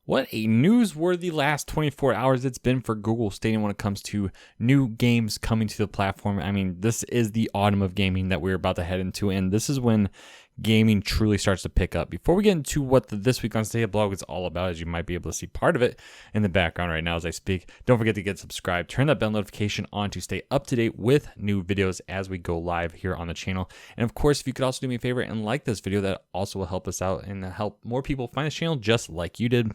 What a newsworthy last 24 hours it's been for Google Stadia when it comes to new games coming to the platform. I mean, this is the autumn of gaming that we're about to head into, and this is when gaming truly starts to pick up. Before we get into what the This Week on Stadia blog is all about, as you might be able to see part of it in the background right now as I speak, don't forget to get subscribed, turn that bell notification on to stay up to date with new videos as we go live here on the channel. And of course, if you could also do me a favor and like this video, that also will help us out and help more people find this channel just like you did.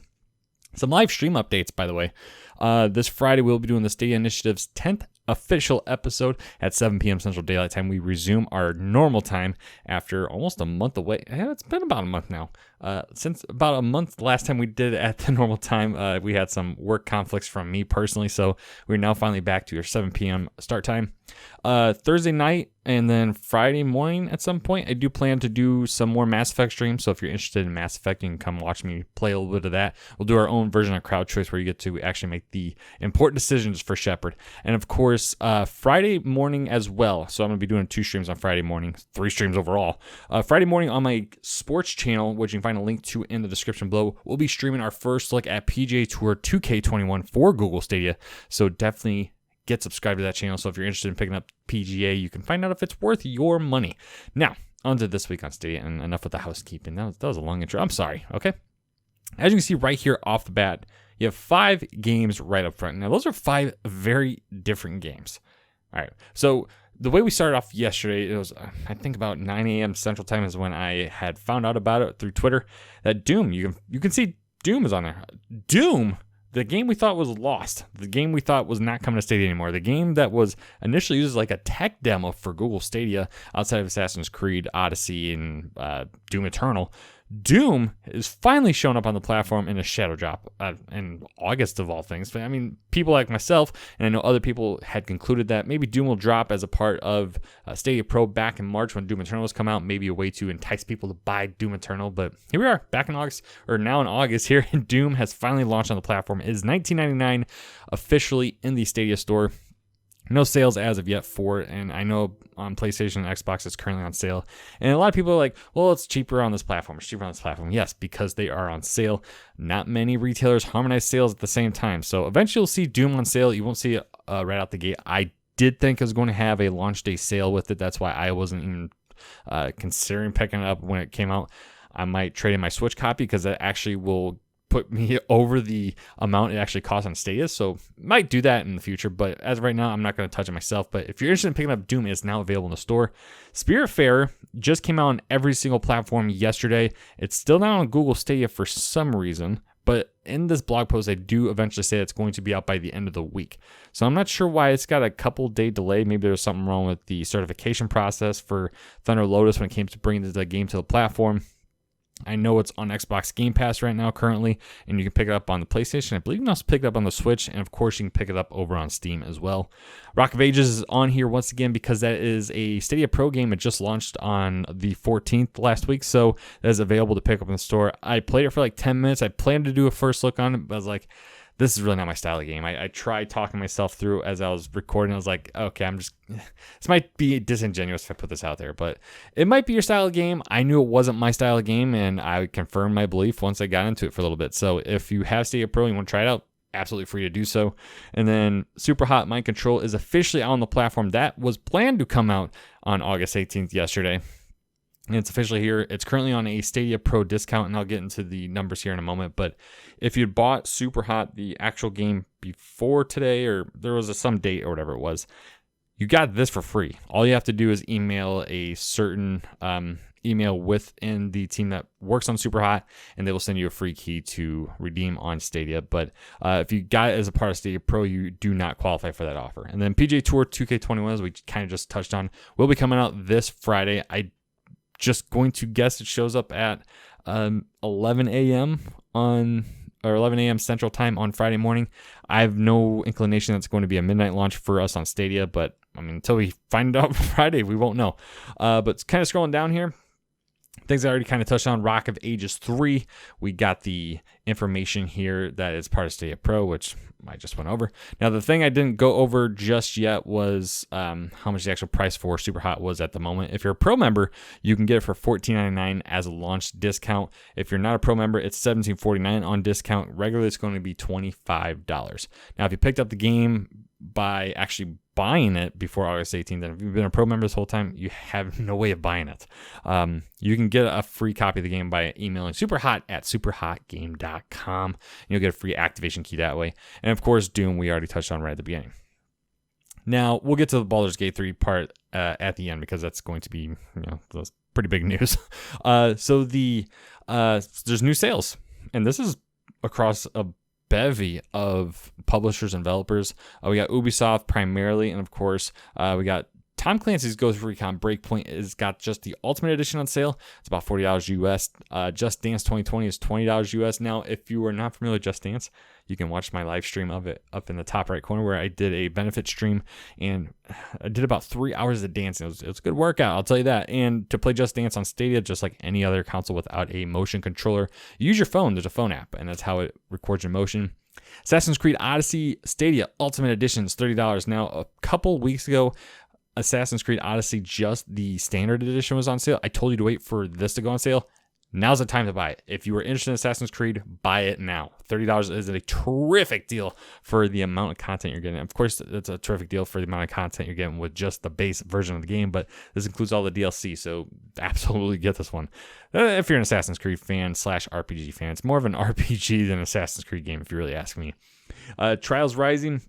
Some live stream updates, by the way. This Friday, we'll be doing the Stadia Initiative's 10th official episode at 7 p.m. Central Daylight Time. We resume our normal time after almost a month away. Yeah, it's been about a month now. Since about a month last time we did it at the normal time, we had some work conflicts from me personally, so we're now finally back to your 7 p.m. start time. Thursday night and then Friday morning at some point, I do plan to do some more Mass Effect streams, so if you're interested in Mass Effect, you can come watch me play a little bit of that. We'll do our own version of Crowd Choice where you get to actually make the important decisions for Shepard. And of course, Friday morning as well, so I'm going to be doing 2 streams on Friday morning, 3 streams overall. Friday morning on my sports channel, which you can find a link to in the description below, we'll be streaming our first look at PGA Tour 2K21 for Google Stadia, so definitely get subscribed to that channel. So if you're interested in picking up PGA, you can find out if it's worth your money. Now, on to This Week on Stadia, and enough with the housekeeping. That was a long intro. I'm sorry, okay? As you can see right here off the bat, you have 5 games right up front. Now, those are 5 very different games. All right, so the way we started off yesterday, it was, I think about 9 a.m. Central Time is when I had found out about it through Twitter, that Doom, you can see Doom is on there. Doom? The game we thought was lost, the game we thought was not coming to Stadia anymore, the game that was initially used as like a tech demo for Google Stadia outside of Assassin's Creed, Odyssey, and Doom Eternal. Doom is finally showing up on the platform in a shadow drop in August of all things. But I mean, people like myself, and I know other people had concluded that maybe Doom will drop as a part of Stadia Pro back in March when Doom Eternal has come out, maybe a way to entice people to buy Doom Eternal. But here we are, back in August, or now in August here, and Doom has finally launched on the platform. It is $19.99 officially in the Stadia store. No sales as of yet for it, and I know on PlayStation and Xbox it's currently on sale. And a lot of people are like, well, it's cheaper on this platform. It's cheaper on this platform. Yes, because they are on sale. Not many retailers harmonize sales at the same time. So eventually you'll see Doom on sale. You won't see it right out the gate. I did think it was going to have a launch day sale with it. That's why I wasn't even considering picking it up when it came out. I might trade in my Switch copy because that actually will put me over the amount it actually costs on Stadia, so might do that in the future, but as of right now, I'm not going to touch it myself. But if you're interested in picking up Doom, it's now available in the store. Spiritfarer just came out on every single platform yesterday. It's still not on Google Stadia for some reason, but in this blog post, I do eventually say it's going to be out by the end of the week. So I'm not sure why it's got a couple day delay. Maybe there's something wrong with the certification process for Thunder Lotus when it came to bringing the game to the platform. I know it's on Xbox Game Pass right now currently, and you can pick it up on the PlayStation. I believe you can also pick it up on the Switch, and of course you can pick it up over on Steam as well. Rock of Ages is on here once again because that is a Stadia Pro game. It just launched on the 14th last week, so that is available to pick up in the store. I played it for like 10 minutes. I planned to do a first look on it, but I was like, this is really not my style of game. I tried talking myself through as I was recording. I was like, okay, this might be disingenuous if I put this out there, but it might be your style of game. I knew it wasn't my style of game, and I confirmed my belief once I got into it for a little bit. So if you have Stadia Pro and you want to try it out, absolutely free to do so. And then Super Hot Mind Control is officially out on the platform. That was planned to come out on August 18th yesterday. And it's officially here. It's currently on a Stadia Pro discount, and I'll get into the numbers here in a moment. But if you bought Super Hot, the actual game, before today, or there was some date or whatever it was, you got this for free. All you have to do is email a certain email within the team that works on Super Hot, and they will send you a free key to redeem on Stadia. But if you got it as a part of Stadia Pro, you do not qualify for that offer. And then PGA Tour 2K21, as we kind of just touched on, will be coming out this Friday. I just going to guess it shows up at 11 a.m. on, or 11 a.m. Central Time on Friday morning. I have no inclination that's going to be a midnight launch for us on Stadia, but I mean, until we find out Friday, we won't know. But kind of scrolling down here, Things I already kind of touched on, Rock of Ages 3. We got the information here that is part of Stadia Pro, which I just went over. Now, the thing I didn't go over just yet was how much the actual price for Superhot was at the moment. If you're a Pro member, you can get it for $14.99 as a launch discount. If you're not a Pro member, it's $17.49 on discount. Regularly, it's going to be $25. Now, if you picked up the game by actually buying it before August 18th, and if you've been a Pro member this whole time, you have no way of buying it. You can get a free copy of the game by emailing superhot@superhotgame.com. You'll get a free activation key that way. And of course, Doom, we already touched on right at the beginning. Now, we'll get to the Baldur's Gate 3 part at the end, because that's going to be, that's pretty big news. So there's new sales, and this is across a bevy of publishers and developers. We got Ubisoft primarily, and of course, we got Tom Clancy's Ghost Recon Breakpoint has got just the Ultimate Edition on sale. It's about $40 US. Just Dance 2020 is $20 US. Now, if you are not familiar with Just Dance, you can watch my live stream of it up in the top right corner, where I did a benefit stream, and I did about 3 hours of dancing. It was a good workout, I'll tell you that. And to play Just Dance on Stadia, just like any other console without a motion controller, you use your phone. There's a phone app, and that's how it records your motion. Assassin's Creed Odyssey Stadia Ultimate Edition is $30. Now, a couple weeks ago, Assassin's Creed Odyssey, just the standard edition, was on sale. I told you to wait for this to go on sale. Now's the time to buy it. If you were interested in Assassin's Creed, buy it now. $30 is a terrific deal for the amount of content you're getting. Of course, it's a terrific deal for the amount of content you're getting with just the base version of the game, but this includes all the DLC, so absolutely get this one. If you're an Assassin's Creed fan / RPG fan, it's more of an RPG than an Assassin's Creed game, if you really ask me. Trials Rising,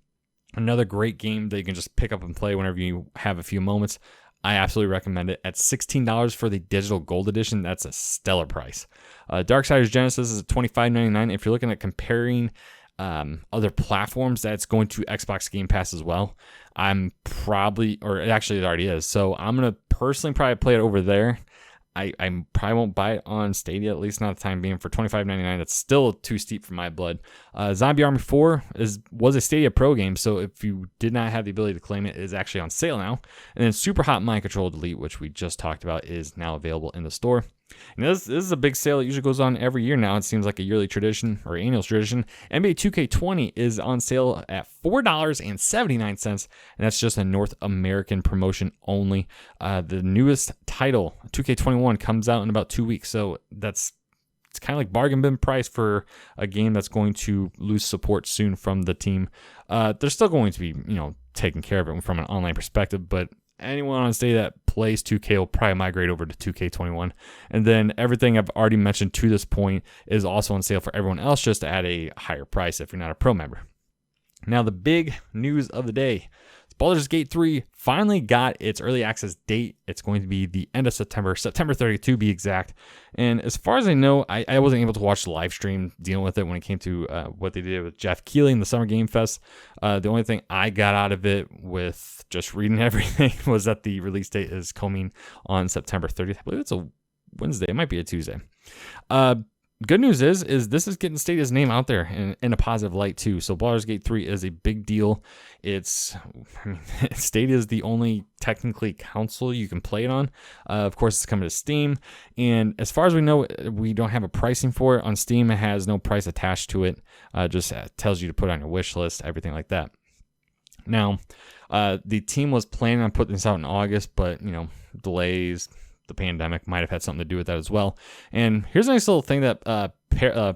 another great game that you can just pick up and play whenever you have a few moments. I absolutely recommend it. At $16 for the digital gold edition, that's a stellar price. Darksiders Genesis is $25.99. If you're looking at comparing other platforms, that's going to Xbox Game Pass as well. It actually already is. So I'm going to personally probably play it over there. I probably won't buy it on Stadia, at least not the time being, for $25.99. That's still too steep for my blood. Zombie Army 4 was a Stadia Pro game, so if you did not have the ability to claim it, it is actually on sale now. And then Super Hot Mind Control Delete, which we just talked about, is now available in the store. And this is a big sale. It usually goes on every year now. It seems like a yearly tradition or annual tradition. NBA 2K20 is on sale at $4.79, and that's just a North American promotion only. The newest title, 2K21, comes out in about 2 weeks, so it's kind of like bargain bin price for a game that's going to lose support soon from the team. They're still going to be, taking care of it from an online perspective, but anyone on Stadia that plays 2K will probably migrate over to 2K21. And then everything I've already mentioned to this point is also on sale for everyone else, just at a higher price if you're not a Pro member. Now, the big news of the day. Baldur's Gate 3 finally got its early access date. It's going to be the end of September 30th to be exact. And as far as I know, I wasn't able to watch the live stream dealing with it when it came to what they did with Jeff Keighley in the Summer Game Fest. The only thing I got out of it with just reading everything was that the release date is coming on September 30th. I believe it's a Wednesday. It might be a Tuesday. Good news is this is getting Stadia's name out there in a positive light too. So Baldur's Gate 3 is a big deal. Stadia is the only technically console you can play it on. Of course, it's coming to Steam, and as far as we know, we don't have a pricing for it on Steam. It has no price attached to it. Just tells you to put on your wish list, everything like that. Now, the team was planning on putting this out in August, but delays. The pandemic might have had something to do with that as well. And here's a nice little thing that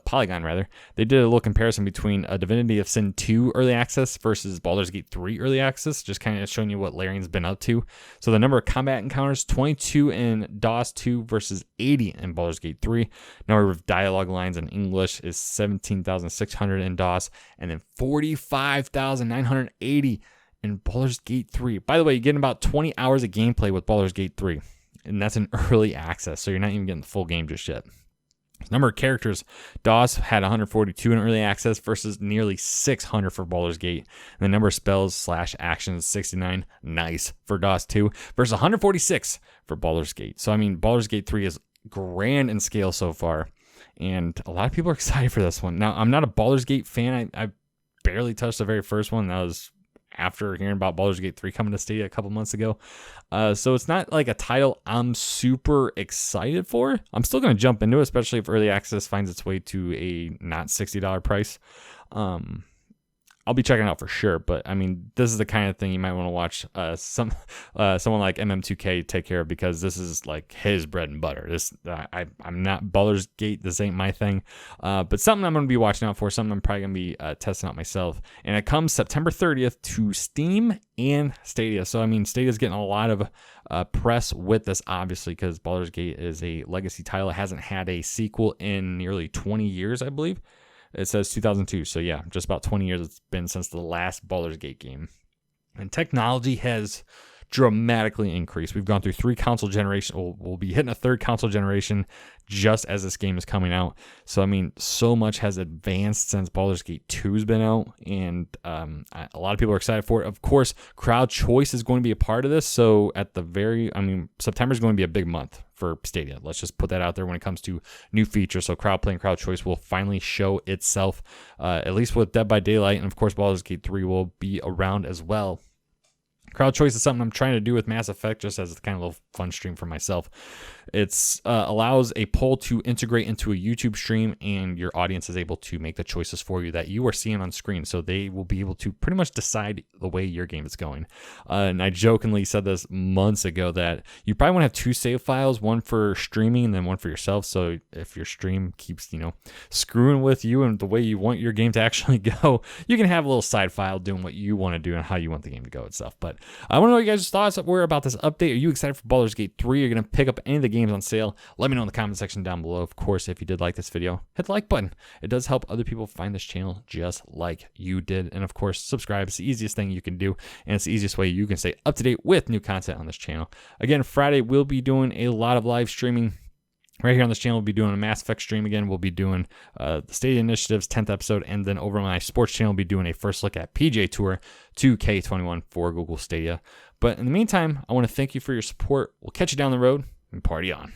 Polygon, they did a little comparison between Divinity of Sin 2 early access versus Baldur's Gate 3 early access, just kind of showing you what Larian's been up to. So the number of combat encounters, 22 in DOS 2 versus 80 in Baldur's Gate 3. Number of dialogue lines in English is 17,600 in DOS, and then 45,980 in Baldur's Gate 3. By the way, you're getting about 20 hours of gameplay with Baldur's Gate 3. And that's an early access, so you're not even getting the full game just yet. Number of characters, DOS had 142 in early access versus nearly 600 for Baldur's Gate. And the number of spells / actions, 69, nice for DOS 2, versus 146 for Baldur's Gate. So, Baldur's Gate 3 is grand in scale so far, and a lot of people are excited for this one. Now, I'm not a Baldur's Gate fan. I barely touched the very first one. That was after hearing about Baldur's Gate 3 coming to Stadia a couple months ago. So it's not like a title I'm super excited for. I'm still going to jump into it, especially if early access finds its way to a not $60 price. I'll be checking it out for sure, but I mean, this is the kind of thing you might want to watch someone like MM2K take care of, because this is like his bread and butter. I'm not Baldur's Gate. This ain't my thing, but something I'm going to be watching out for. Something I'm probably going to be testing out myself. And it comes September 30th to Steam and Stadia. So I mean, Stadia's getting a lot of press with this, obviously, because Baldur's Gate is a legacy title. It hasn't had a sequel in nearly 20 years, I believe. It says 2002, so yeah, just about 20 years it's been since the last Baldur's Gate game. And technology has dramatically increased. We've gone through 3 console generations. We'll be hitting a 3rd console generation just as this game is coming out. So, I mean, so much has advanced since Baldur's Gate 2 has been out, and a lot of people are excited for it. Of course, crowd choice is going to be a part of this, so September is going to be a big month for Stadia. Let's just put that out there when it comes to new features. So crowd play and crowd choice will finally show itself, at least with Dead by Daylight, and of course Baldur's Gate 3 will be around as well. Crowd choice is something I'm trying to do with Mass Effect, just as a kind of little fun stream for myself. It's allows a poll to integrate into a YouTube stream, and your audience is able to make the choices for you that you are seeing on screen. So they will be able to pretty much decide the way your game is going. And I jokingly said this months ago that you probably want to have 2 save files, one for streaming and then one for yourself. So if your stream keeps, screwing with you and the way you want your game to actually go, you can have a little side file doing what you want to do and how you want the game to go itself. But I want to know what you guys' thoughts were about this update. Are you excited for Baldur's Gate 3? Are you going to pick up any of the games on sale? Let me know in the comment section down below. Of course, if you did like this video, hit the like button. It does help other people find this channel just like you did. And of course, subscribe. It's the easiest thing you can do, and it's the easiest way you can stay up to date with new content on this channel. Again, Friday, we'll be doing a lot of live streaming. Right here on this channel, we'll be doing a Mass Effect stream again. We'll be doing the Stadia Initiative's 10th episode, and then over on my sports channel, we'll be doing a first look at PGA Tour 2K21 for Google Stadia. But in the meantime, I want to thank you for your support. We'll catch you down the road, and party on.